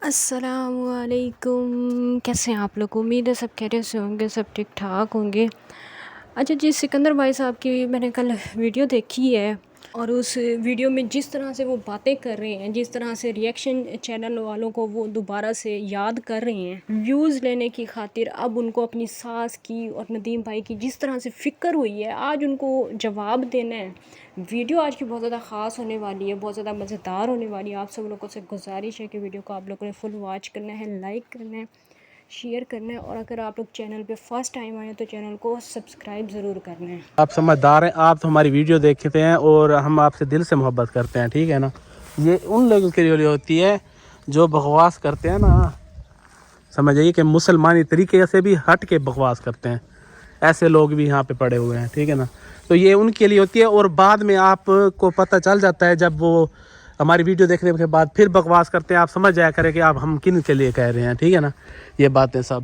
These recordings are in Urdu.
السلام علیکم، کیسے ہیں آپ لوگ؟ امید ہے سب خیریت سے ہوں گے، سب ٹھیک ٹھاک ہوں گے۔ اچھا جی، سکندر بھائی صاحب کی میں نے کل ویڈیو دیکھی ہے، اور اس ویڈیو میں جس طرح سے وہ باتیں کر رہے ہیں، جس طرح سے ریئیکشن چینل والوں کو وہ دوبارہ سے یاد کر رہے ہیں ویوز لینے کی خاطر، اب ان کو اپنی ساس کی اور ندیم بھائی کی جس طرح سے فکر ہوئی ہے، آج ان کو جواب دینا ہے۔ ویڈیو آج کی بہت زیادہ خاص ہونے والی ہے، بہت زیادہ مزیدار ہونے والی ہے۔ آپ سب لوگوں سے گزارش ہے کہ ویڈیو کو آپ لوگوں نے فل واچ کرنا ہے، لائک کرنا ہے، شیئر کرنا ہے، اور اگر آپ لوگ چینل پہ فرسٹ ٹائم آئے تو چینل کو سبسکرائب ضرور کرنا ہے۔ آپ سمجھدار ہیں، آپ تو ہماری ویڈیو دیکھتے ہیں اور ہم آپ سے دل سے محبت کرتے ہیں، ٹھیک ہے نا۔ یہ ان لوگوں کے لیے ہوتی ہے جو بکواس کرتے ہیں نا، سمجھ آئیے کہ مسلمانی طریقے سے بھی ہٹ کے بکواس کرتے ہیں، ایسے لوگ بھی یہاں پہ پڑے ہوئے ہیں، ٹھیک ہے نا۔ تو یہ ان کے لیے ہوتی ہے، اور بعد میں آپ کو پتہ چل جاتا ہے جب وہ ہماری ویڈیو دیکھنے کے بعد پھر بکواس کرتے ہیں، آپ سمجھ جایا کریں کہ آپ ہم کن کے لیے کہہ رہے ہیں، ٹھیک ہے نا، یہ باتیں سب۔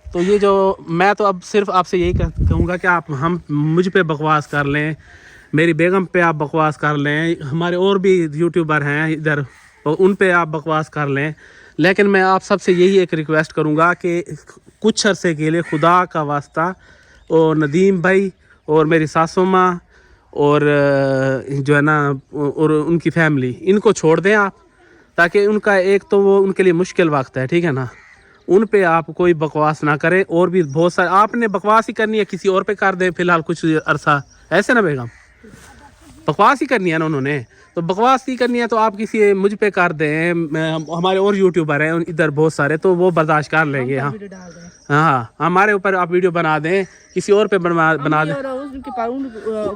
تو یہ جو میں تو اب صرف آپ سے یہی کہوں گا کہ آپ مجھ پہ بکواس کر لیں، میری بیگم پہ آپ بکواس کر لیں، ہمارے اور بھی یوٹیوبر ہیں ادھر ان پہ آپ بکواس کر لیں، لیکن میں آپ سب سے یہی ایک ریکویسٹ کروں گا کہ کچھ عرصے کے لیے خدا کا واسطہ، اور ندیم بھائی اور میری ساسو ماں اور جو ہے نا اور ان کی فیملی، ان کو چھوڑ دیں آپ، تاکہ ان کا ایک تو وہ ان کے لیے مشکل وقت ہے، ٹھیک ہے نا۔ ان پہ آپ کوئی بکواس نہ کریں، اور بھی بہت سارے آپ نے بکواس ہی کرنی ہے، کسی اور پہ کر دیں فی الحال کچھ عرصہ، ایسے نا بیگم، بکواس ہی کرنی ہے نا انہوں نے، تو بکواس ہی کرنی ہے تو آپ کسی مجھ پہ کر دیں، ہمارے اور یوٹیوبر ہیں ادھر بہت سارے، تو وہ برداشت کر لیں گے۔ ہاں ہاں، ہمارے اوپر آپ ویڈیو بنا دیں، کسی اور پہ بنا دیں۔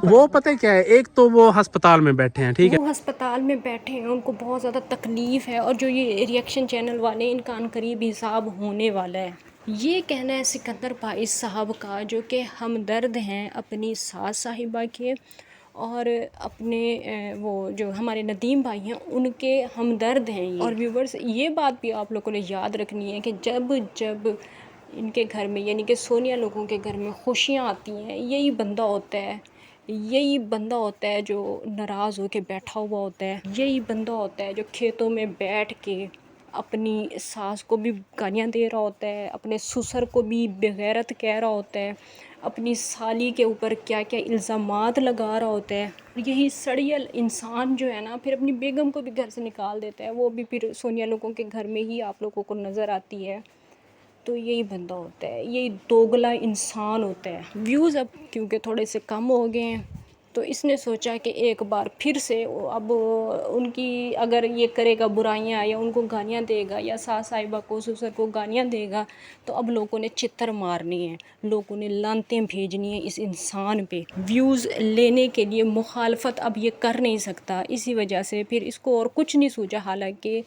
وہ پتہ کیا ہے، ایک تو وہ ہسپتال میں بیٹھے ہیں، ٹھیک ہے، وہ ہسپتال میں بیٹھے ہیں، ان کو بہت زیادہ تکلیف ہے، اور جو یہ ریئیکشن چینل والے، ان کا عنقریب حساب ہونے والا ہے۔ یہ کہنا ہے سکندر بھائی صاحب کا، جو کہ ہمدرد ہیں اپنی ساس صاحبہ کے، اور اپنے وہ جو ہمارے ندیم بھائی ہیں ان کے ہمدرد ہیں یہ۔ اور ویورز، یہ بات بھی آپ لوگوں نے یاد رکھنی ہے کہ جب ان کے گھر میں، یعنی کہ سونیا لوگوں کے گھر میں خوشیاں آتی ہیں، یہی بندہ ہوتا ہے جو ناراض ہو کے بیٹھا ہوا ہوتا ہے، یہی بندہ ہوتا ہے جو کھیتوں میں بیٹھ کے اپنی ساس کو بھی گالیاں دے رہا ہوتا ہے، اپنے سسر کو بھی بغیرت کہہ رہا ہوتا ہے، اپنی سالی کے اوپر کیا کیا الزامات لگا رہا ہوتا ہے۔ یہی سڑیل انسان جو ہے نا، پھر اپنی بیگم کو بھی گھر سے نکال دیتا ہے، وہ بھی پھر سونیا لوگوں کے گھر میں ہی آپ لوگوں کو نظر آتی ہے۔ تو یہی بندہ ہوتا ہے، یہی دوگلا انسان ہوتا ہے۔ ویوز اب کیونکہ تھوڑے سے کم ہو گئے ہیں، تو اس نے سوچا کہ ایک بار پھر سے اب ان کی اگر یہ کرے گا برائیاں، یا ان کو گالیاں دے گا، یا ساس صاحبہ کو، سسر کو گالیاں دے گا، تو اب لوگوں نے چتر مارنی ہے، لوگوں نے لعنتیں بھیجنی ہیں اس انسان پہ۔ ویوز لینے کے لیے مخالفت اب یہ کر نہیں سکتا، اسی وجہ سے پھر اس کو اور کچھ نہیں سوچا۔ حالانکہ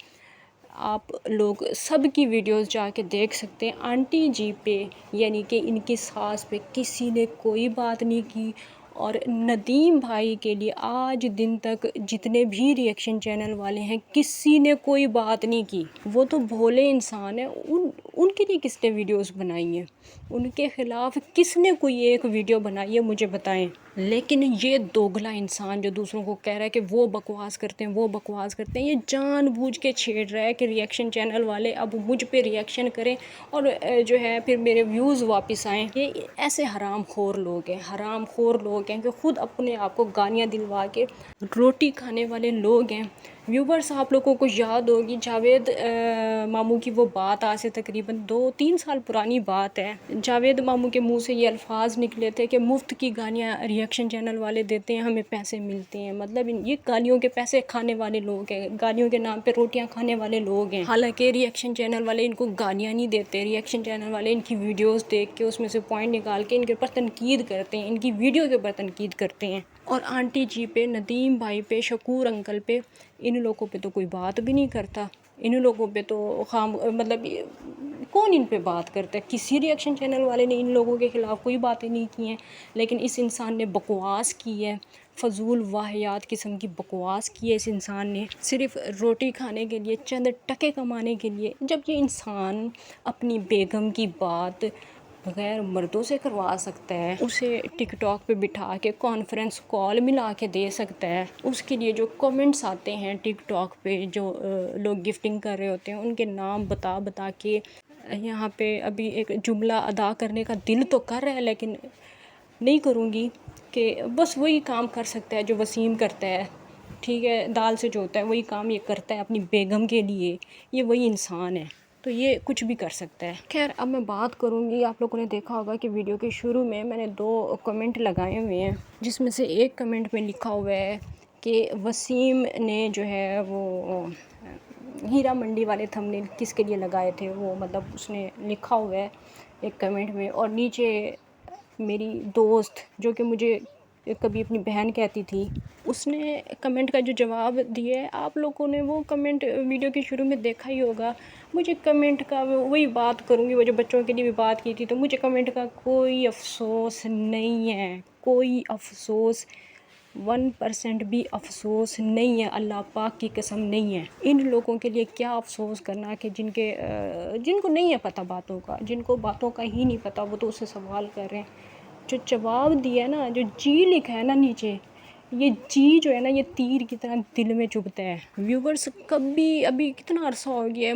آپ لوگ سب کی ویڈیوز جا کے دیکھ سکتے ہیں، آنٹی جی پہ، یعنی کہ ان کی ساس پہ کسی نے کوئی بات نہیں کی، اور ندیم بھائی کے لیے آج دن تک جتنے بھی ریئیکشن چینل والے ہیں، کسی نے کوئی بات نہیں کی۔ وہ تو بھولے انسان ہیں، ان کے لیے کس نے ویڈیوز بنائی ہیں؟ ان کے خلاف کس نے کوئی ایک ویڈیو بنائی ہے؟ مجھے بتائیں۔ لیکن یہ دوگلا انسان جو دوسروں کو کہہ رہا ہے کہ وہ بکواس کرتے ہیں، وہ بکواس کرتے ہیں، یہ جان بوجھ کے چھیڑ رہا ہے کہ ریئیکشن چینل والے اب مجھ پہ ریئیکشن کریں، اور جو ہے پھر میرے ویوز واپس آئیں۔ یہ ایسے حرام خور لوگ ہیں کہ خود اپنے آپ کو گالیاں دلوا کے روٹی کھانے والے لوگ ہیں۔ ویورز، آپ لوگوں کو یاد ہوگی جاوید ماموں کی وہ بات، آج سے تقریباً 2-3 سال پرانی بات ہے۔ جاوید ماموں کے منہ سے یہ الفاظ نکلے تھے کہ مفت کی گالیاں ریئیکشن چینل والے دیتے ہیں، ہمیں پیسے ملتے ہیں۔ مطلب یہ گالیوں کے پیسے کھانے والے لوگ ہیں، گالیوں کے نام پہ روٹیاں کھانے والے لوگ ہیں۔ حالانکہ ریئیکشن چینل والے ان کو گالیاں نہیں دیتے، ریئیکشن چینل والے ان کی ویڈیوز دیکھ کے اس میں سے پوائنٹ نکال کے ان کے اوپر تنقید کرتے ہیں، ان کی ویڈیو کے اوپر تنقید کرتے ہیں۔ اور آنٹی جی پہ، ندیم بھائی پہ، شکور انکل پہ، ان لوگوں پہ تو کوئی بات بھی نہیں کرتا۔ ان لوگوں پہ تو مطلب کون ان پہ بات کرتا ہے؟ کسی ریئیکشن چینل والے نے ان لوگوں کے خلاف کوئی باتیں نہیں کی ہیں، لیکن اس انسان نے بکواس کی ہے، فضول واہیات قسم کی بکواس کی ہے اس انسان نے، صرف روٹی کھانے کے لیے، چند ٹکے کمانے کے لیے۔ جب یہ انسان اپنی بیگم کی بات غیر مردوں سے کروا سکتا ہے، اسے ٹک ٹاک پہ بٹھا کے کانفرنس کال ملا کے دے سکتا ہے، اس کے لیے جو کمنٹس آتے ہیں ٹک ٹاک پہ جو لوگ گفٹنگ کر رہے ہوتے ہیں ان کے نام بتا بتا کے، یہاں پہ ابھی ایک جملہ ادا کرنے کا دل تو کر رہا ہے لیکن نہیں کروں گی، کہ بس وہی کام کر سکتا ہے جو وسیم کرتا ہے، ٹھیک ہے، دال سے جو ہوتا ہے وہی کام یہ کرتا ہے اپنی بیگم کے لیے، یہ وہی انسان ہے تو یہ کچھ بھی کر سکتا ہے۔ خیر اب میں بات کروں گی، آپ لوگوں نے دیکھا ہوگا کہ ویڈیو کے شروع میں نے 2 کمنٹ لگائے ہوئے ہیں، جس میں سے ایک کمنٹ میں لکھا ہوا ہے کہ وسیم نے جو ہے وہ ہیرا منڈی والے تھمبنیل کس کے لیے لگائے تھے، وہ مطلب اس نے لکھا ہوا ہے ایک کمنٹ میں، اور نیچے میری دوست جو کہ مجھے کبھی اپنی بہن کہتی تھی، اس نے کمنٹ کا جو جواب دیا ہے، آپ لوگوں نے وہ کمنٹ ویڈیو کے شروع میں دیکھا ہی ہوگا۔ مجھے کمنٹ کا وہی بات کروں گی، وہ جو بچوں کے لیے بھی بات کی تھی، تو مجھے کمنٹ کا کوئی افسوس نہیں ہے، کوئی افسوس 1% بھی افسوس نہیں ہے، اللہ پاک کی قسم نہیں ہے۔ ان لوگوں کے لیے کیا افسوس کرنا کہ جن کو نہیں ہے پتہ باتوں کا، جن کو باتوں کا ہی نہیں پتہ، وہ تو اس سے سوال کر رہے ہیں۔ جو جواب دیا ہے نا، جو جی لکھا ہے نا نیچے، یہ جی جو ہے نا یہ تیر کی طرح دل میں چبھتا ہے۔ ویورز کبھی ابھی کتنا عرصہ ہو گیا ہے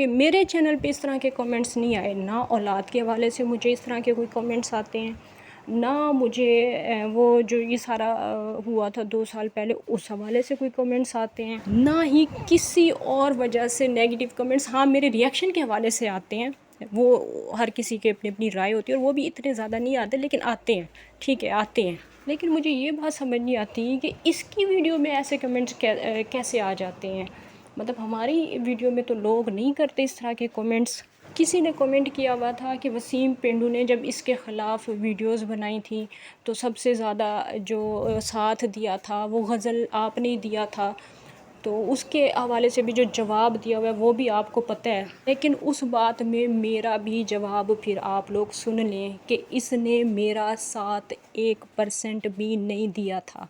میرے چینل پہ اس طرح کے کمنٹس نہیں آئے، نہ اولاد کے حوالے سے مجھے اس طرح کے کوئی کمنٹس آتے ہیں، نہ مجھے وہ جو یہ سارا ہوا تھا 2 سال پہلے اس حوالے سے کوئی کمنٹس آتے ہیں، نہ ہی کسی اور وجہ سے نیگیٹو کمنٹس، ہاں میرے ریئیکشن کے حوالے سے آتے ہیں، وہ ہر کسی کی اپنی اپنی رائے ہوتی ہے اور وہ بھی اتنے زیادہ نہیں آتے لیکن آتے ہیں، ٹھیک ہے آتے ہیں۔ لیکن مجھے یہ بات سمجھ نہیں آتی کہ اس کی ویڈیو میں ایسے کمنٹس کیسے آ جاتے ہیں، مطلب ہماری ویڈیو میں تو لوگ نہیں کرتے اس طرح کے کمنٹس۔ کسی نے کمنٹ کیا ہوا تھا کہ وسیم پنڈو نے جب اس کے خلاف ویڈیوز بنائی تھی تو سب سے زیادہ جو ساتھ دیا تھا وہ غزل آپ نے دیا تھا، تو اس کے حوالے سے بھی جو جواب دیا ہوا ہے وہ بھی آپ کو پتہ ہے، لیکن اس بات میں میرا بھی جواب پھر آپ لوگ سن لیں کہ اس نے میرا ساتھ 1% بھی نہیں دیا تھا،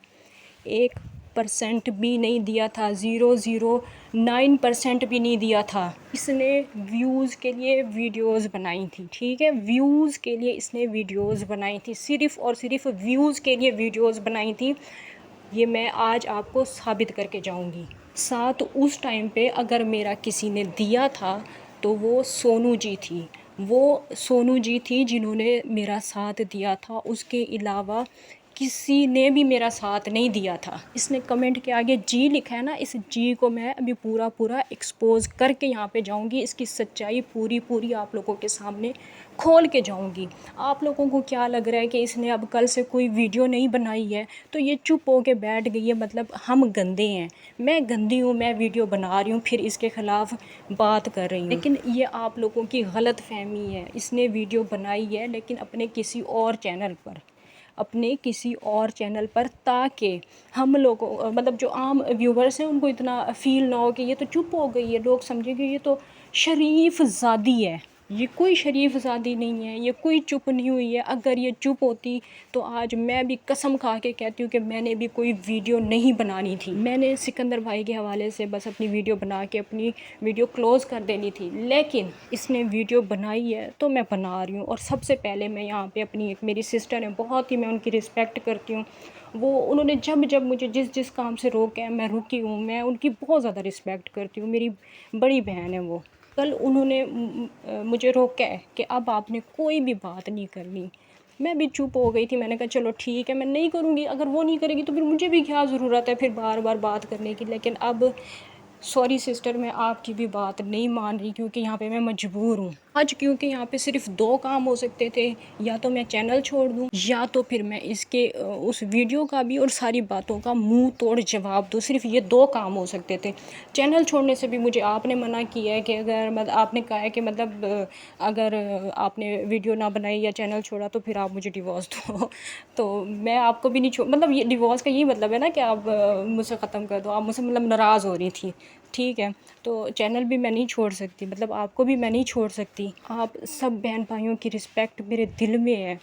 1% بھی نہیں دیا تھا، 0.09% بھی نہیں دیا تھا۔ اس نے ویوز کے لیے ویڈیوز بنائی تھی، ٹھیک ہے، ویوز کے لیے اس نے ویڈیوز بنائی تھی، صرف اور صرف ویوز کے لیے ویڈیوز بنائی تھی، یہ میں آج آپ کو ثابت کر کے جاؤں گی۔ ساتھ اس ٹائم پہ اگر میرا کسی نے دیا تھا تو وہ سونو جی تھی، وہ سونو جی تھی جنہوں نے میرا ساتھ دیا تھا، اس کے علاوہ کسی نے بھی میرا ساتھ نہیں دیا تھا۔ اس نے کمنٹ کے آگے جی لکھا ہے نا، اس جی کو میں ابھی پورا ایکسپوز کر کے یہاں پہ جاؤں گی، اس کی سچائی پوری آپ لوگوں کے سامنے کھول کے جاؤں گی۔ آپ لوگوں کو کیا لگ رہا ہے کہ اس نے اب کل سے کوئی ویڈیو نہیں بنائی ہے تو یہ چپ ہو کے بیٹھ گئی ہے، مطلب ہم گندے ہیں، میں گندی ہوں، میں ویڈیو بنا رہی ہوں پھر اس کے خلاف بات کر رہی ہوں، لیکن یہ آپ لوگوں کی غلط فہمی ہے۔ اس نے ویڈیو بنائی ہے لیکن اپنے کسی اور چینل پر تاکہ ہم لوگوں مطلب جو عام ویورز ہیں ان کو اتنا فیل نہ ہو کہ یہ تو چپ ہو گئی ہے، لوگ سمجھیں کہ یہ تو شریف زادی ہے، یہ کوئی شریف زادی نہیں ہے، یہ کوئی چپ نہیں ہوئی ہے۔ اگر یہ چپ ہوتی تو آج میں بھی قسم کھا کے کہتی ہوں کہ میں نے بھی کوئی ویڈیو نہیں بنانی تھی، میں نے سکندر بھائی کے حوالے سے بس اپنی ویڈیو بنا کے اپنی ویڈیو کلوز کر دینی تھی، لیکن اس نے ویڈیو بنائی ہے تو میں بنا رہی ہوں۔ اور سب سے پہلے میں یہاں پہ اپنی ایک میری سسٹر ہیں، بہت ہی میں ان کی رسپیکٹ کرتی ہوں، انہوں نے جب مجھے جس کام سے روکا ہے میں رکی ہوں، میں ان کی بہت زیادہ رسپیکٹ کرتی ہوں، میری بڑی بہن ہے وہ۔ کل انہوں نے مجھے روکا ہے کہ اب آپ نے کوئی بھی بات نہیں کرنی، میں بھی چپ ہو گئی تھی، میں نے کہا چلو ٹھیک ہے میں نہیں کروں گی، اگر وہ نہیں کرے گی تو پھر مجھے بھی کیا ضرورت ہے پھر بار بات کرنے کی، لیکن اب سوری سسٹر میں آپ کی بھی بات نہیں مان رہی کیونکہ یہاں پہ میں مجبور ہوں آج، کیونکہ یہاں پہ صرف 2 کام ہو سکتے تھے، یا تو میں چینل چھوڑ دوں یا تو پھر میں اس ویڈیو کا بھی اور ساری باتوں کا منہ توڑ جواب دوں، صرف یہ 2 کام ہو سکتے تھے۔ چینل چھوڑنے سے بھی مجھے آپ نے منع کیا ہے کہ اگر آپ نے کہا ہے کہ مطلب اگر آپ نے ویڈیو نہ بنائی یا چینل چھوڑا تو پھر آپ مجھے ڈیورس دو تو میں آپ کو بھی نہیں مطلب یہ ڈیورس کا یہی مطلب ہے نا کہ آپ مجھ سے ختم کر دو، آپ مجھ سے مطلب ناراض ہو رہی تھی، ٹھیک ہے، تو چینل بھی میں نہیں چھوڑ سکتی، مطلب آپ کو بھی میں نہیں چھوڑ سکتی، آپ سب بہن بھائیوں کی رسپیکٹ میرے دل میں ہے،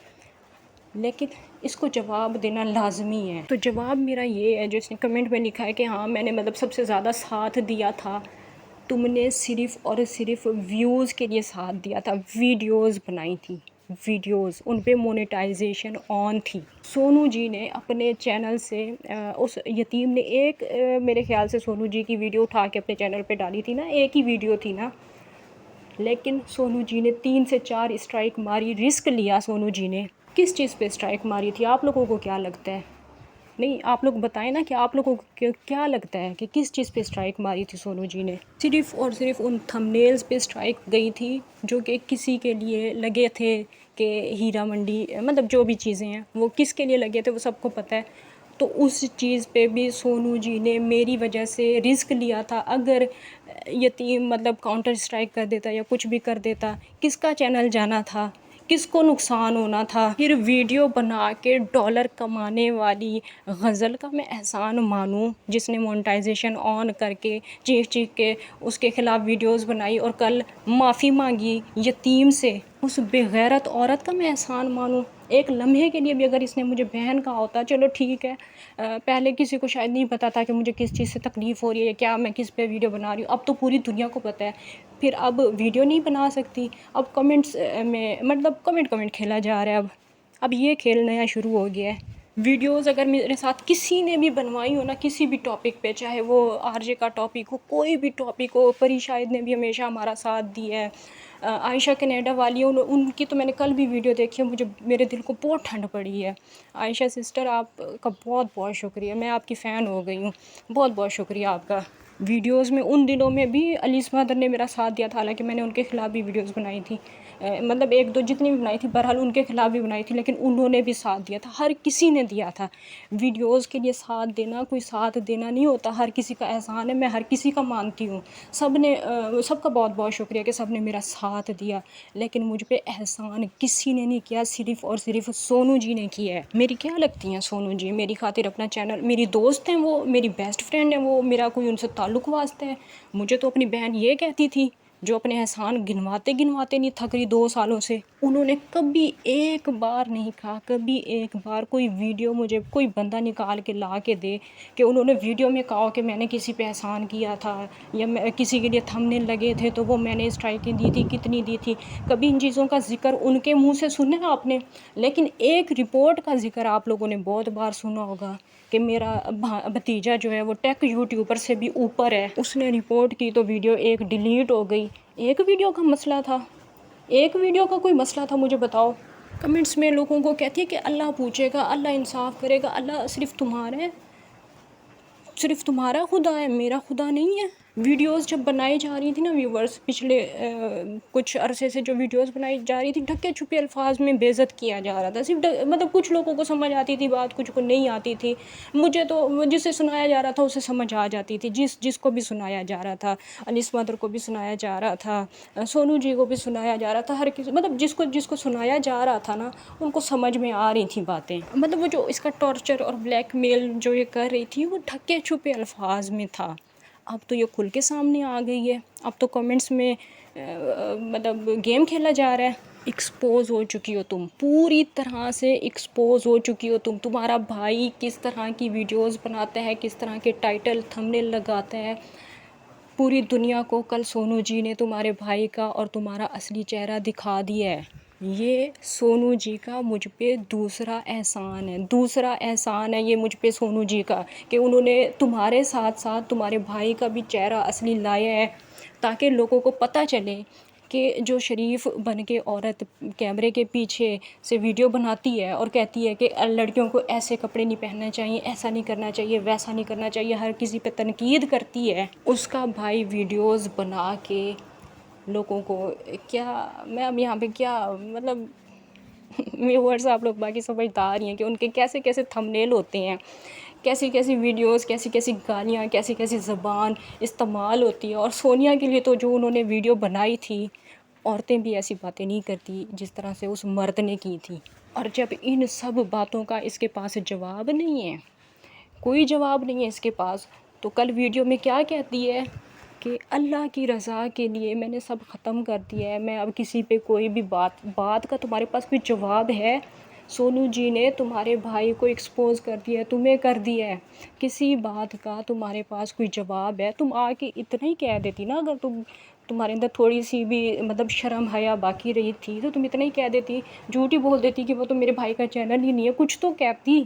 لیکن اس کو جواب دینا لازمی ہے۔ تو جواب میرا یہ ہے جو اس نے کمنٹ میں لکھا ہے کہ ہاں میں نے مطلب سب سے زیادہ ساتھ دیا تھا، تم نے صرف اور صرف ویوز کے لیے ساتھ دیا تھا، ویڈیوز بنائی تھی، ویڈیوز ان پہ مونیٹائزیشن آن تھی. سونو جی نے اپنے چینل سے اس یتیم نے ایک میرے خیال سے سونو جی کی ویڈیو اٹھا کے اپنے چینل پہ ڈالی تھی نا, ایک ہی ویڈیو تھی نا, لیکن سونو جی نے 3 سے 4 اسٹرائک ماری. رسک لیا سونو جی نے. کس چیز پہ اسٹرائک ماری تھی آپ لوگوں کو کیا لگتا ہے؟ نہیں آپ لوگ بتائیں نا کہ آپ لوگوں کو کیا لگتا ہے کہ کس چیز پہ اسٹرائک ماری تھی سونو جی نے؟ صرف اور صرف ان تھمبنیلز پہ اسٹرائک گئی تھی جو کہ کسی کے لیے لگے تھے کہ ہیرا منڈی مطلب جو بھی چیزیں ہیں وہ کس کے لیے لگے تھے وہ سب کو پتہ ہے. تو اس چیز پہ بھی سونو جی نے میری وجہ سے رسک لیا تھا. اگر یتیم مطلب کاؤنٹر اسٹرائک کر دیتا یا کچھ بھی کر دیتا, کس کا چینل جانا تھا, کس کو نقصان ہونا تھا؟ پھر ویڈیو بنا کے ڈالر کمانے والی غزل کا میں احسان مانوں جس نے مونٹائزیشن آن کر کے چیخ کے اس کے خلاف ویڈیوز بنائی اور کل معافی مانگی یتیم سے. اس بے غیرت عورت کا میں احسان مانوں. ایک لمحے کے لیے بھی اگر اس نے مجھے بہن کہا ہوتا چلو ٹھیک ہے, پہلے کسی کو شاید نہیں پتا تھا کہ مجھے کس چیز سے تکلیف ہو رہی ہے, کیا میں کس پہ ویڈیو بنا رہی ہوں, اب تو پوری دنیا کو پتہ ہے. پھر اب ویڈیو نہیں بنا سکتی, اب کمنٹس میں مطلب کمنٹ کھیلا جا رہا ہے. اب یہ کھیل نیا شروع ہو گیا ہے. ویڈیوز اگر میرے ساتھ کسی نے بھی بنوائی ہو نا کسی بھی ٹاپک پہ, چاہے وہ آر جے کا ٹاپک ہو, کوئی بھی ٹاپک ہو, پری شاہد نے بھی ہمیشہ ہمارا ساتھ دیا ہے, عائشہ کینیڈا والی ان کی تو میں نے کل بھی ویڈیو دیکھی ہے, مجھے میرے دل کو بہت ٹھنڈ پڑی ہے. عائشہ سسٹر آپ کا بہت بہت شکریہ, میں آپ کی فین ہو گئی ہوں, بہت بہت شکریہ آپ کا. ویڈیوز میں ان دنوں میں بھی علی مادر نے میرا ساتھ دیا تھا, حالانکہ میں نے ان کے خلاف بھی ویڈیوز بنائی تھی, مطلب 1-2 جتنی بھی بنائی تھی, بہرحال ان کے خلاف بھی بنائی تھی, لیکن انہوں نے بھی ساتھ دیا تھا. ہر کسی نے دیا تھا. ویڈیوز کے لیے ساتھ دینا کوئی ساتھ دینا نہیں ہوتا, ہر کسی کا احسان ہے, میں ہر کسی کا مانتی ہوں. سب کا بہت بہت شکریہ کہ سب نے میرا ساتھ دیا, لیکن مجھ پہ احسان کسی نے نہیں کیا, صرف اور صرف سونو جی نے کیا ہے. میری کیا لگتی ہیں سونو جی؟ میری خاطر اپنا چینل, میری دوست ہیں وہ, میری بیسٹ فرینڈ ہیں وہ, میرا کوئی ان سے تعلق واسطہ ہے. مجھے تو اپنی بہن یہ کہتی تھی جو اپنے احسان گنواتے نہیں تھک رہی 2 سالوں سے. انہوں نے کبھی ایک بار نہیں کہا, کبھی ایک بار کوئی ویڈیو مجھے کوئی بندہ نکال کے لا کے دے کہ انہوں نے ویڈیو میں کہا کہ میں نے کسی پہ احسان کیا تھا یا کسی کے لیے تھمبنیل لگے تھے تو وہ میں نے اسٹرائکیں دی تھی, کتنی دی تھی. کبھی ان چیزوں کا ذکر ان کے منہ سے سنا آپ نے, لیکن ایک رپورٹ کا ذکر آپ لوگوں نے بہت بار سنا ہوگا کہ میرا بھتیجا جو ہے وہ ٹیک یوٹیوبر سے بھی اوپر ہے. اس نے رپورٹ کی تو ویڈیو ایک ڈیلیٹ ہو گئی. ایک ویڈیو کا مسئلہ تھا, ایک ویڈیو کا کوئی مسئلہ تھا, مجھے بتاؤ. کمنٹس میں لوگوں کو کہتی ہے کہ اللہ پوچھے گا, اللہ انصاف کرے گا, اللہ صرف تمہارا خدا ہے, میرا خدا نہیں ہے. ویڈیوز جب بنائی جا رہی تھی نا ویورز, پچھلے کچھ عرصے سے جو ویڈیوز بنائی جا رہی تھی, ڈھکے چھپے الفاظ میں بے عزت کیا جا رہا تھا. صرف مطلب کچھ لوگوں کو سمجھ آتی تھی بات, کچھ کو نہیں آتی تھی. مجھے تو جسے سنایا جا رہا تھا اسے سمجھ آ جاتی تھی, جس کو بھی سنایا جا رہا تھا. انیس مادر کو بھی سنایا جا رہا تھا, سونو جی کو بھی سنایا جا رہا تھا, ہر کسی مطلب جس کو سنایا جا رہا تھا نا ان کو سمجھ میں آ رہی تھیں باتیں. مطلب وہ جو اس کا ٹارچر اور بلیک میل جو یہ کر رہی تھی وہ ڈھکے چھپے الفاظ میں تھا. اب تو یہ کھل کے سامنے آ گئی ہے. اب تو کمنٹس میں مطلب گیم کھیلا جا رہا ہے. ایکسپوز ہو چکی ہو تم, پوری طرح سے ایکسپوز ہو چکی ہو تم. تمہارا بھائی کس طرح کی ویڈیوز بناتا ہے, کس طرح کے ٹائٹل تھمبنیل لگاتا ہے, پوری دنیا کو کل سونو جی نے تمہارے بھائی کا اور تمہارا اصلی چہرہ دکھا دیا ہے. یہ سونو جی کا مجھ پہ دوسرا احسان ہے یہ مجھ پہ سونو جی کا, کہ انہوں نے تمہارے ساتھ ساتھ تمہارے بھائی کا بھی چہرہ اصلی لایا ہے, تاکہ لوگوں کو پتہ چلے کہ جو شریف بن کے عورت کیمرے کے پیچھے سے ویڈیو بناتی ہے اور کہتی ہے کہ لڑکیوں کو ایسے کپڑے نہیں پہننے چاہیے, ایسا نہیں کرنا چاہیے, ویسا نہیں کرنا چاہیے, ہر کسی پہ تنقید کرتی ہے, اس کا بھائی ویڈیوز بنا کے لوگوں کو کیا, میں اب یہاں پہ کیا مطلب ویورز آپ لوگ باقی سمجھدار ہی ہیں کہ ان کے کیسے کیسے تھمبنیل ہوتے ہیں, کیسی کیسی ویڈیوز, کیسی کیسی گالیاں, کیسی کیسی زبان استعمال ہوتی ہے. اور سونیا کے لیے تو جو انہوں نے ویڈیو بنائی تھی, عورتیں بھی ایسی باتیں نہیں کرتی جس طرح سے اس مرد نے کی تھی. اور جب ان سب باتوں کا اس کے پاس جواب نہیں ہے, کوئی جواب نہیں ہے اس کے پاس, تو کل ویڈیو میں کیا کہتی ہے کہ اللہ کی رضا کے لیے میں نے سب ختم کر دیا ہے, میں اب کسی پہ کوئی بھی بات کا تمہارے پاس کوئی جواب ہے سونو جی نے تمہارے بھائی کو ایکسپوز کر دیا ہے، تمہیں کر دیا ہے، کسی بات کا تمہارے پاس کوئی جواب ہے تم آ کے اتنا ہی کہہ دیتی نا، اگر تمہارے اندر تھوڑی سی بھی مطلب شرم حیا باقی رہی تھی تو تم اتنا ہی کہہ دیتی، جھوٹ ہی بول دیتی کہ وہ تو میرے بھائی کا چینل ہی نہیں ہے، کچھ تو کہتی،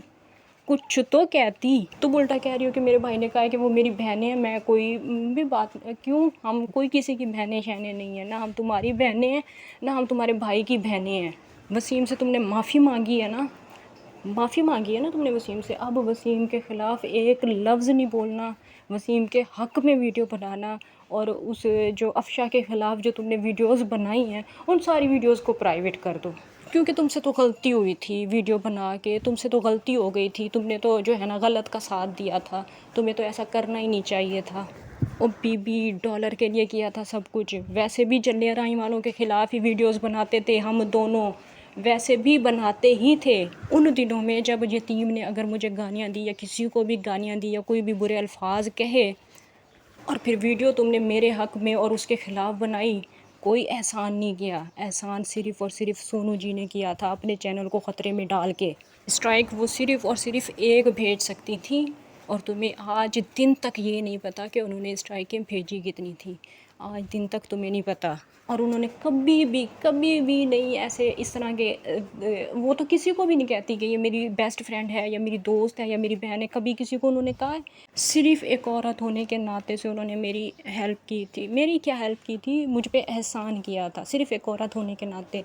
کچھ تو کہتی۔ تم الٹا کہہ رہی ہو کہ میرے بھائی نے کہا ہے کہ وہ میری بہنیں ہیں، میں کوئی بھی بات کیوں، ہم کوئی کسی کی بہنیں شہنیں نہیں ہیں، نہ ہم تمہاری بہنیں ہیں نہ ہم تمہارے بھائی کی بہنیں ہیں۔ وسیم سے تم نے معافی مانگی ہے نا، معافی مانگی ہے نا تم نے وسیم سے، اب وسیم کے خلاف ایک لفظ نہیں بولنا، وسیم کے حق میں ویڈیو بنانا، اور اس جو افشا کے خلاف جو تم نے ویڈیوز بنائی ہیں ان ساری ویڈیوز کو پرائیویٹ کر دو، کیونکہ تم سے تو غلطی ہوئی تھی ویڈیو بنا کے، تم سے تو غلطی ہو گئی تھی، تم نے تو جو ہے نا غلط کا ساتھ دیا تھا، تمہیں تو ایسا کرنا ہی نہیں چاہیے تھا۔ اور $20 کے لیے کیا تھا سب کچھ، ویسے بھی جلیاں رائی والوں کے خلاف ہی ویڈیوز بناتے تھے ہم دونوں، ویسے بھی بناتے ہی تھے۔ ان دنوں میں جب یتیم نے اگر مجھے گالیاں دی یا کسی کو بھی گالیاں دی یا کوئی بھی برے الفاظ کہے اور پھر ویڈیو تم نے میرے حق میں اور اس کے خلاف بنائی، کوئی احسان نہیں کیا، احسان صرف اور صرف سونو جی نے کیا تھا اپنے چینل کو خطرے میں ڈال کے۔ اسٹرائک وہ صرف اور صرف ایک بھیج سکتی تھی، اور تمہیں آج دن تک یہ نہیں پتہ کہ انہوں نے اسٹرائکیں بھیجی کتنی تھی، آج دن تک تمہیں نہیں پتہ۔ اور انہوں نے کبھی بھی نہیں ایسے اس طرح کے وہ تو کسی کو بھی نہیں کہتی کہ یہ میری بیسٹ فرینڈ ہے یا میری دوست ہے یا میری بہن ہے، کبھی کسی کو انہوں نے کہا ہے؟ صرف ایک عورت ہونے کے ناطے سے انہوں نے میری ہیلپ کی تھی۔ میری کیا ہیلپ کی تھی؟ مجھ پہ احسان کیا تھا، صرف ایک عورت ہونے کے ناطے۔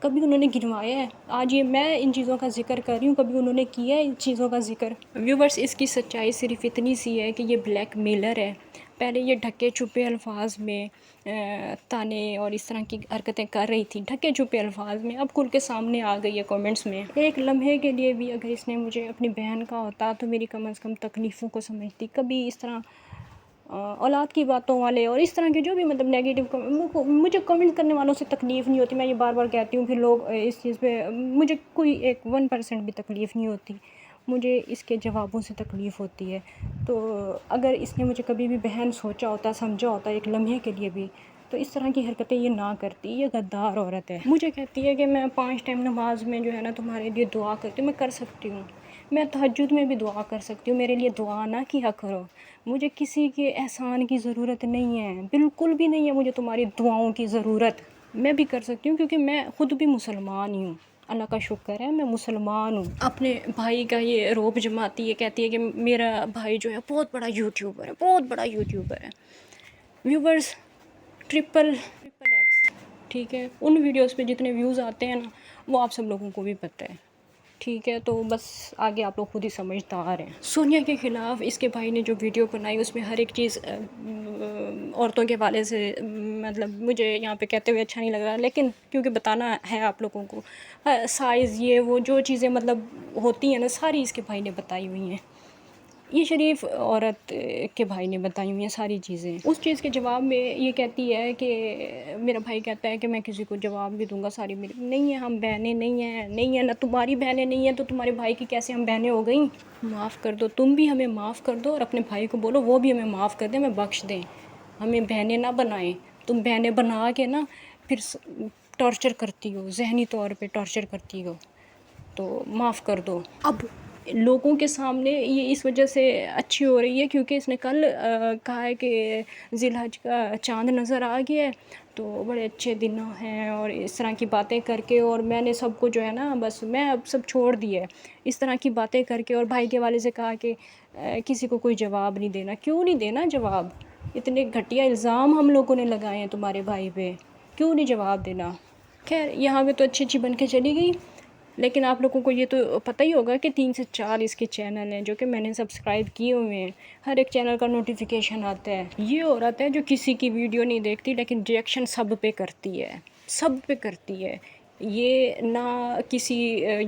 کبھی انہوں نے گنوایا ہے؟ آج یہ میں ان چیزوں کا ذکر کر رہی ہوں، کبھی انہوں نے کیا ہے ان چیزوں کا ذکر؟ ویورز، اس کی سچائی صرف اتنی سی ہے کہ یہ بلیک میلر ہے۔ پہلے یہ ڈھکے چھپے الفاظ میں تانے اور اس طرح کی حرکتیں کر رہی تھی، ڈھکے چھپے الفاظ میں، اب کھل کے سامنے آ گئی ہے کامنٹس میں۔ ایک لمحے کے لیے بھی اگر اس نے مجھے اپنی بہن کا ہوتا تو میری کم از کم تکلیفوں کو سمجھتی، کبھی اس طرح اولاد کی باتوں والے اور اس طرح کے جو بھی مطلب نیگیٹو، مجھے کمنٹ کرنے والوں سے تکلیف نہیں ہوتی، میں یہ بار بار کہتی ہوں، پھر لوگ اس چیز پہ مجھے کوئی 1% بھی تکلیف نہیں ہوتی، مجھے اس کے جوابوں سے تکلیف ہوتی ہے۔ تو اگر اس نے مجھے کبھی بھی بہن سوچا ہوتا، سمجھا ہوتا ایک لمحے کے لیے بھی، تو اس طرح کی حرکتیں یہ نہ کرتی، یہ غدار عورت ہے۔ مجھے کہتی ہے کہ میں 5 ٹائم نماز میں جو ہے نا تمہارے لیے دعا کرتی ہوں، میں کر سکتی ہوں، میں تہجد میں بھی دعا کر سکتی ہوں، میرے لیے دعا نہ کیا کرو، مجھے کسی کے احسان کی ضرورت نہیں ہے، بالکل بھی نہیں ہے مجھے تمہاری دعاؤں کی ضرورت، میں بھی کر سکتی ہوں کیونکہ میں خود بھی مسلمان ہی ہوں، اللہ کا شکر ہے میں مسلمان ہوں۔ اپنے بھائی کا یہ روب جماتی ہے، کہتی ہے کہ میرا بھائی جو ہے بہت بڑا یوٹیوبر ہے، بہت بڑا یوٹیوبر ہے۔ ویورز، ٹرپل ایکس، ٹھیک ہے، ان ویڈیوز پہ جتنے ویوز آتے ہیں نا وہ آپ سب لوگوں کو بھی پتہ ہے، ٹھیک ہے، تو بس آگے آپ لوگ خود ہی سمجھدار ہیں۔ سونیا کے خلاف اس کے بھائی نے جو ویڈیو بنائی اس میں ہر ایک چیز عورتوں کے حوالے سے مطلب مجھے یہاں پہ کہتے ہوئے اچھا نہیں لگ رہا، لیکن کیونکہ بتانا ہے آپ لوگوں کو، سائز یہ وہ جو چیزیں مطلب ہوتی ہیں نا ساری اس کے بھائی نے بتائی ہوئی ہیں، یہ شریف عورت کے بھائی نے بتائی ہوئی ہیں ساری چیزیں۔ اس چیز کے جواب میں یہ کہتی ہے کہ میرا بھائی کہتا ہے کہ میں کسی کو جواب بھی دوں گا، ساری میری نہیں ہے، ہم بہنیں نہیں ہیں، نہ تمہاری بہنیں نہیں ہیں تو تمہارے بھائی کی کیسے ہم بہنیں ہو گئیں؟ معاف کر دو، تم بھی ہمیں معاف کر دو اور اپنے بھائی کو بولو وہ بھی ہمیں معاف کر دیں، ہمیں بخش دیں، ہمیں بہنیں نہ بنائیں، تم بہنیں بنا کے نا پھر ٹارچر کرتی ہو، ذہنی طور پہ ٹارچر کرتی ہو، تو معاف کر دو۔ اب لوگوں کے سامنے یہ اس وجہ سے اچھی ہو رہی ہے کیونکہ اس نے کل کہا ہے کہ ذی الحج کا چاند نظر آ گیا ہے تو بڑے اچھے دن ہیں، اور اس طرح کی باتیں کر کے، اور میں نے سب کو جو ہے نا بس میں اب سب چھوڑ دیا ہے، اس طرح کی باتیں کر کے، اور بھائی کے والے سے کہا کہ کسی کو کوئی جواب نہیں دینا۔ کیوں نہیں دینا جواب؟ اتنے گھٹیا الزام ہم لوگوں نے لگائے ہیں تمہارے بھائی پہ، کیوں نہیں جواب دینا؟ خیر یہاں پہ تو اچھی بن کے چلی گئی، لیکن آپ لوگوں کو یہ تو پتہ ہی ہوگا کہ 3 سے 4 اس کے چینل ہیں جو کہ میں نے سبسکرائب کیے ہوئے ہیں، ہر ایک چینل کا نوٹیفیکیشن آتا ہے۔ یہ عورت ہے جو کسی کی ویڈیو نہیں دیکھتی لیکن ریئیکشن سب پہ کرتی ہے، سب پہ کرتی ہے، یہ نہ کسی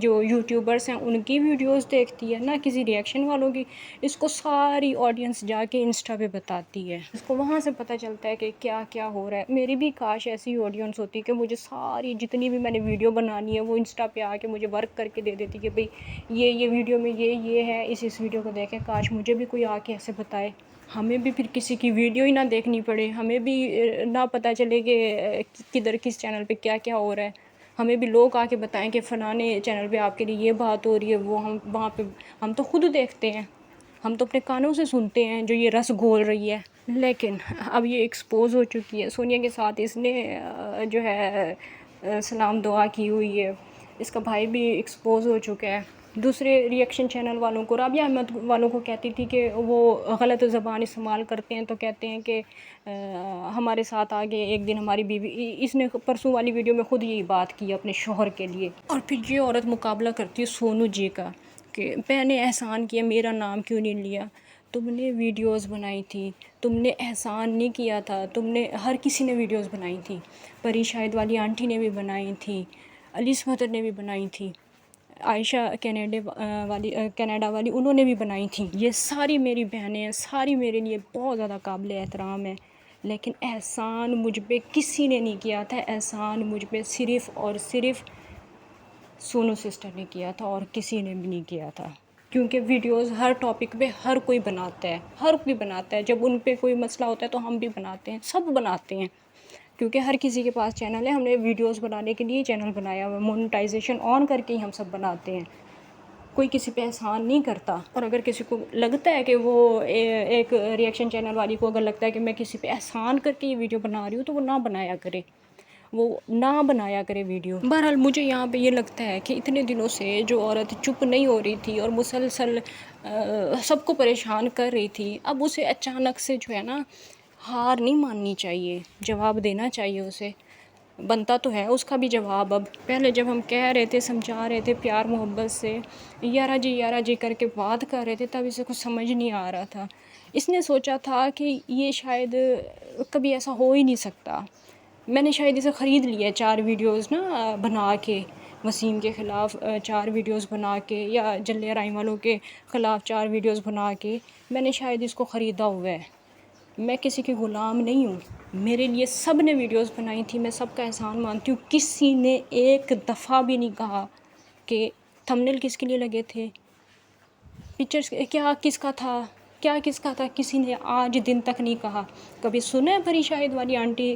جو یوٹیوبرس ہیں ان کی ویڈیوز دیکھتی ہے نہ کسی ریئیکشن والوں کی، اس کو ساری آڈینس جا کے انسٹا پہ بتاتی ہے، اس کو وہاں سے پتہ چلتا ہے کہ کیا کیا ہو رہا ہے۔ میری بھی کاش ایسی آڈینس ہوتی کہ مجھے ساری جتنی بھی میں نے ویڈیو بنانی ہے وہ انسٹا پہ آ کے مجھے ورک کر کے دے دیتی کہ بھئی یہ ویڈیو میں یہ ہے، اس ویڈیو کو دیکھیں، کاش مجھے بھی کوئی آ کے ایسے بتائے، ہمیں بھی پھر کسی کی ویڈیو ہی نہ دیکھنی پڑے، ہمیں بھی نہ پتہ چلے کہ کدھر کس چینل پہ کیا کیا ہو رہا ہے، ہمیں بھی لوگ آ کے بتائیں کہ فلانے چینل پہ آپ کے لیے یہ بات ہو رہی ہے، وہ ہم وہاں پہ ہم تو خود دیکھتے ہیں، ہم تو اپنے کانوں سے سنتے ہیں جو یہ رس گھول رہی ہے. لیکن اب یہ ایکسپوز ہو چکی ہے. سونیا کے ساتھ اس نے جو ہے سلام دعا کی ہوئی ہے. اس کا بھائی بھی ایکسپوز ہو چکا ہے. دوسرے ریئیکشن چینل والوں کو، رابعہ احمد والوں کو کہتی تھی کہ وہ غلط زبان استعمال کرتے ہیں، تو کہتے ہیں کہ ہمارے ساتھ آگے ایک دن ہماری بیوی، اس نے پرسوں والی ویڈیو میں خود یہی بات کی اپنے شوہر کے لیے. اور پھر یہ عورت مقابلہ کرتی ہے سونو جی کا کہ میں نے احسان کیا، میرا نام کیوں نہیں لیا؟ تم نے ویڈیوز بنائی تھی، تم نے احسان نہیں کیا تھا، تم نے، ہر کسی نے ویڈیوز بنائی تھی، پری شاہد والی آنٹی نے بھی بنائی تھی، علیس مدر نے بھی بنائی تھی، عائشہ کینیڈا والی انہوں نے بھی بنائی تھیں. یہ ساری میری بہنیں ہیں، ساری میرے لیے بہت زیادہ قابل احترام ہے. لیکن احسان مجھ پہ کسی نے نہیں کیا تھا. احسان مجھ پہ صرف اور صرف سونو سسٹر نے کیا تھا اور کسی نے بھی نہیں کیا تھا. کیونکہ ویڈیوز ہر ٹاپک پہ ہر کوئی بناتا ہے، ہر کوئی بناتا ہے. جب ان پہ کوئی مسئلہ ہوتا ہے تو ہم بھی بناتے ہیں، سب بناتے ہیں، کیونکہ ہر کسی کے پاس چینل ہے. ہم نے ویڈیوز بنانے کے لیے چینل بنایا ہوا ہے، مونیٹائزیشن آن کر کے ہی ہم سب بناتے ہیں. کوئی کسی پہ احسان نہیں کرتا. اور اگر کسی کو لگتا ہے کہ وہ ایک ریئیکشن چینل والی کو اگر لگتا ہے کہ میں کسی پہ احسان کر کے یہ ویڈیو بنا رہی ہوں تو وہ نہ بنایا کرے، وہ نہ بنایا کرے ویڈیو. بہرحال مجھے یہاں پہ یہ لگتا ہے کہ اتنے دنوں سے جو عورت چپ نہیں ہو رہی تھی اور مسلسل سب کو پریشان کر رہی تھی، اب اسے اچانک سے جو ہے نا ہار نہیں ماننی چاہیے، جواب دینا چاہیے اسے. بنتا تو ہے اس کا بھی جواب. اب پہلے جب ہم کہہ رہے تھے، سمجھا رہے تھے پیار محبت سے، یارا جی کر کے بات کر رہے تھے، تب اسے کچھ سمجھ نہیں آ رہا تھا. اس نے سوچا تھا کہ یہ شاید کبھی ایسا ہو ہی نہیں سکتا. میں نے شاید اسے خرید لیا 4 ویڈیوز نا بنا کے، وسیم کے خلاف 4 ویڈیوز بنا کے، یا جلیہ رائم والوں کے خلاف 4 ویڈیوز بنا کے، میں نے شاید اس کو خریدا ہوا ہے. میں کسی کی غلام نہیں ہوں. میرے لیے سب نے ویڈیوز بنائی تھی، میں سب کا احسان مانتی ہوں. کسی نے ایک دفعہ بھی نہیں کہا کہ تھمبنیل کس کے لیے لگے تھے، پکچرز کیا کس کا تھا، کیا کس کا تھا. کسی نے آج دن تک نہیں کہا. کبھی سنا ہے پری شاہد والی آنٹی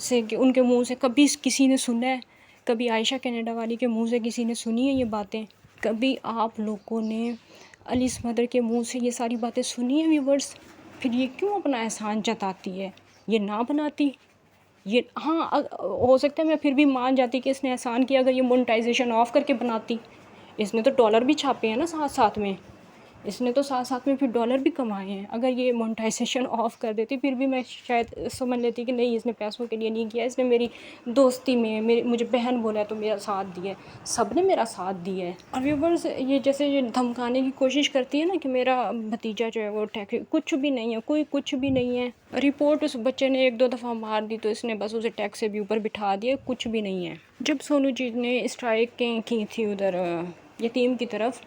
سے کہ ان کے منہ سے کبھی کسی نے سنا ہے؟ کبھی عائشہ کینیڈا والی کے منہ سے کسی نے سنی ہے یہ باتیں؟ کبھی آپ لوگوں نے علیس مدر کے منہ سے یہ ساری باتیں سنی ہیں ویورز؟ پھر یہ کیوں اپنا احسان جتاتی ہے؟ یہ نہ بناتی. یہ ہاں ہو سکتا ہے میں پھر بھی مان جاتی کہ اس نے احسان کیا اگر یہ مونیٹائزیشن آف کر کے بناتی. اس نے تو ڈالر بھی چھاپے ہیں نا ساتھ ساتھ میں، اس نے تو ساتھ ساتھ میں پھر ڈالر بھی کمائے ہیں. اگر یہ مونیٹائزیشن آف کر دیتی پھر بھی میں شاید سمجھ لیتی کہ نہیں اس نے پیسوں کے لیے نہیں کیا، اس نے میری دوستی میں مجھے بہن بولا ہے تو میرا ساتھ دیا ہے. سب نے میرا ساتھ دیا ہے. اور ویورز یہ جیسے یہ دھمکانے کی کوشش کرتی ہے نا کہ میرا بھتیجا جو ہے وہ کچھ بھی نہیں ہے، کوئی کچھ بھی نہیں ہے. رپورٹ اس بچے نے 1-2 دفعہ مار دی تو اس نے بس اسے ٹیکس سے بھی اوپر بٹھا دیا، کچھ بھی نہیں ہے. جب سونو جی نے اسٹرائکنگ کی تھی ادھر یتیم کی طرف،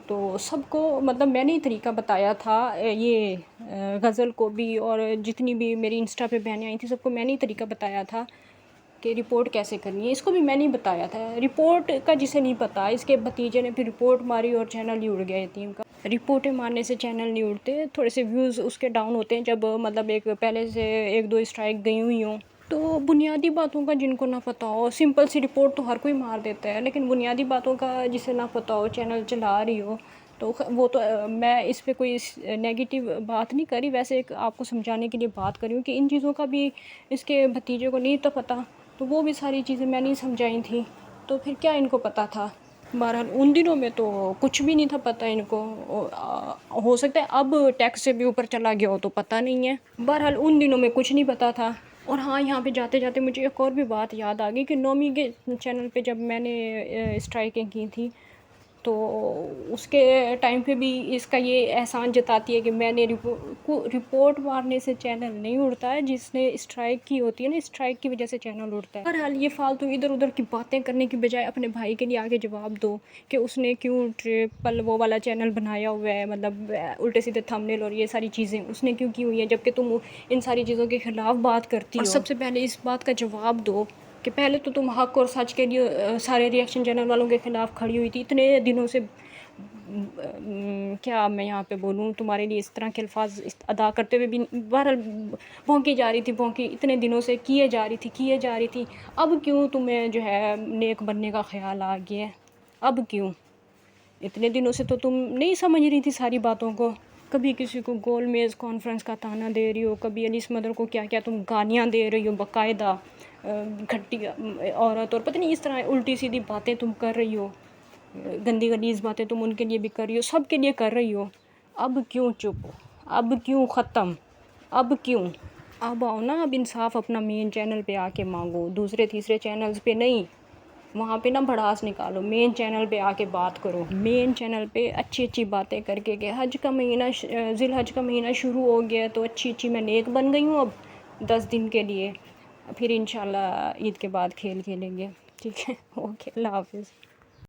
تو سب کو مطلب میں نے ہی طریقہ بتایا تھا، یہ غزل کو بھی اور جتنی بھی میری انسٹا پہ بہنیں آئی تھیں سب کو میں نے ہی طریقہ بتایا تھا کہ رپورٹ کیسے کرنی ہے. اس کو بھی میں نے ہی بتایا تھا. رپورٹ کا جسے نہیں پتہ، اس کے بھتیجے نے پھر رپورٹ ماری اور چینل ہی اڑ گیا یتیم کا. رپورٹیں مارنے سے چینل نہیں اڑتے، تھوڑے سے ویوز اس کے ڈاؤن ہوتے ہیں جب مطلب ایک پہلے سے 1-2 اسٹرائک گئی ہوئی ہوں. تو بنیادی باتوں کا جن کو نہ پتہ ہو، سمپل سی رپورٹ تو ہر کوئی مار دیتا ہے، لیکن بنیادی باتوں کا جسے نہ پتہ ہو، چینل چلا رہی ہو، تو وہ تو میں اس پہ کوئی نیگیٹو بات نہیں کری، ویسے ایک آپ کو سمجھانے کے لیے بات کری ہوں کہ ان چیزوں کا بھی اس کے بھتیجے کو نہیں تو پتہ، تو وہ بھی ساری چیزیں میں نہیں سمجھائی تھیں، تو پھر کیا ان کو پتہ تھا. بہرحال ان دنوں میں تو کچھ بھی نہیں تھا پتہ ان کو. ہو سکتا ہے اب ٹیکس سے بھی اوپر چلا گیا ہو تو پتہ نہیں ہے. بہرحال ان دنوں میں کچھ نہیں پتہ تھا. اور ہاں یہاں پہ جاتے جاتے مجھے ایک اور بھی بات یاد آ گئی کہ نومی کے چینل پہ جب میں نے اسٹرائکنگ کی تھی تو اس کے ٹائم پہ بھی اس کا یہ احسان جتاتی ہے کہ میں نے رپورٹ مارنے سے چینل نہیں اڑتا ہے، جس نے اسٹرائک کی ہوتی ہے نا، اسٹرائک کی وجہ سے چینل اڑتا ہے. بہرحال یہ فالتو ادھر ادھر کی باتیں کرنے کی بجائے اپنے بھائی کے لیے آگے جواب دو کہ اس نے کیوں ٹرپل وہ والا چینل بنایا ہوا ہے، مطلب الٹے سیدھے تھمبنیل اور یہ ساری چیزیں اس نے کیوں کی ہوئی ہیں، جبکہ تم ان ساری چیزوں کے خلاف بات کرتی ہو. اور سب سے پہلے اس بات کا جواب دو کہ پہلے تو تم حق اور سچ کے لیے سارے ریئیکشن چینل والوں کے خلاف کھڑی ہوئی تھی، اتنے دنوں سے کیا میں یہاں پہ بولوں تمہارے لیے اس طرح کے الفاظ ادا کرتے ہوئے بھی بہرحال بھونکی جا رہی تھی، بھونکی اتنے دنوں سے کیے جا رہی تھی. اب کیوں تمہیں جو ہے نیک بننے کا خیال آ گیا ہے؟ اب کیوں؟ اتنے دنوں سے تو تم نہیں سمجھ رہی تھی ساری باتوں کو. کبھی کسی کو گول میز کانفرنس کا تانا دے رہی ہو، کبھی انیس مدر کو کیا کیا تم گالیاں دے رہی ہو باقاعدہ، گھٹی عورت، اور پتہ نہیں اس طرح الٹی سیدھی باتیں تم کر رہی ہو، گندی غلیظ باتیں تم ان کے لیے بھی کر رہی ہو، سب کے لیے کر رہی ہو. اب کیوں چپ؟ اب کیوں ختم؟ اب کیوں؟ اب آؤ نا، اب انصاف اپنا مین چینل پہ آ کے مانگو، دوسرے تیسرے چینلز پہ نہیں. وہاں پہ نا بھڑاس نکالو، مین چینل پہ آ کے بات کرو، مین چینل پہ اچھی اچھی باتیں کر کے کہ حج کا مہینہ، ذی الحج کا مہینہ شروع ہو گیا تو اچھی میں نیک بن گئی ہوں اب 10 دن کے لیے، پھر انشاءاللہ عید کے بعد کھیل کھیلیں گے. ٹھیک ہے، اوکے، اللہ حافظ.